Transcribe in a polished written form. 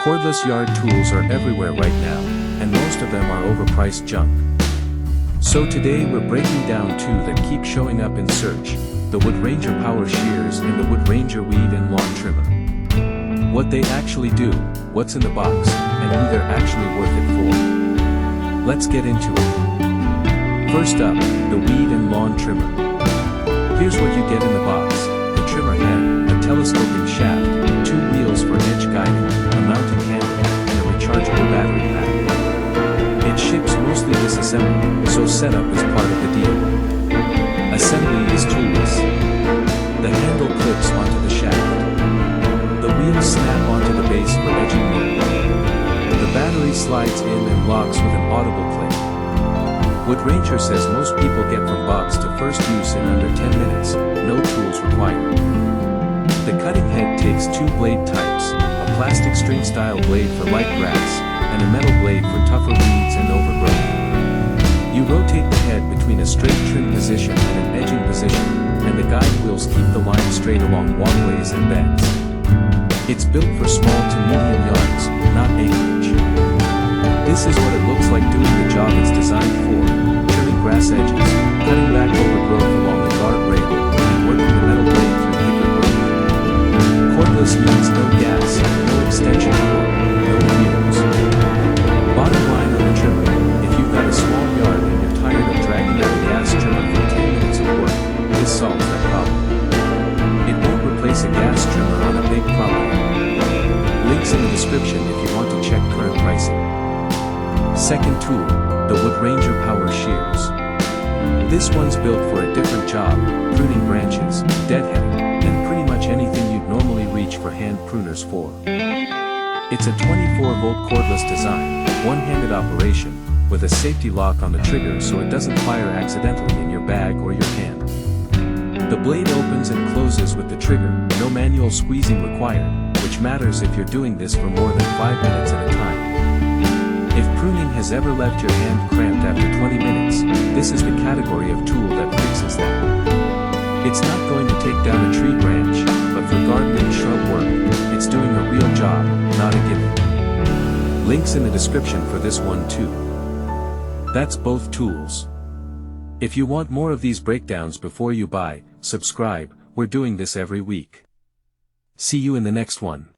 Cordless yard tools are everywhere right now, and most of them are overpriced junk. So today we're breaking down two that keep showing up in search, the Wood Ranger Power Shears and the Wood Ranger Weed and Lawn Trimmer. What they actually do, what's in the box, and who they're actually worth it for. Let's get into it. First up, the Weed and Lawn Trimmer. Here's what you get in the box: the trimmer head, a telescoping shaft, 2 wheels for edge guiding, a mounting handle, and a rechargeable battery pack. It ships mostly disassembled, so setup is part of the deal. Assembly is toolless. The handle clips onto the shaft. The wheels snap onto the base for edging mode. The battery slides in and locks with an audible click. Wood Ranger says most people get from box to first use in under 10 minutes, no tools required. The cutting head takes 2 blade types, a plastic string-style blade for light grass, and a metal blade for tougher weeds and overgrowth. You rotate the head between a straight trim position and an edging position, and the guide wheels keep the line straight along walkways and beds. It's built for small to medium yards, not acreage. This is what it looks like doing the job it's designed for: trimming grass edges, cutting back overgrowth along the guardrail, and working the metal blade through thicker wood. Cordless means no gas, no extension cord, no wheels. Bottom line on the trimmer: if you've got a small yard and you're tired of dragging out a gas trimmer for 10 minutes of work, this solves that problem. It won't replace a gas trimmer on a big property. Links in the description if you want to check current pricing. Second tool, the Wood Ranger Power Shears. This one's built for a different job: pruning branches, deadheading, and pretty much anything you'd normally reach for hand pruners for. It's a 24-volt cordless design, one-handed operation, with a safety lock on the trigger so it doesn't fire accidentally in your bag or your hand. The blade opens and closes with the trigger, no manual squeezing required, which matters if you're doing this for more than 5 minutes at a time. If pruning has ever left your hand cramped after 20 minutes, this is the category of tool that fixes that. It's not going to take down a tree branch, but for gardening shrub work, it's doing a real job, not a gimmick. Links in the description for this one too. That's both tools. If you want more of these breakdowns before you buy, subscribe, we're doing this every week. See you in the next one.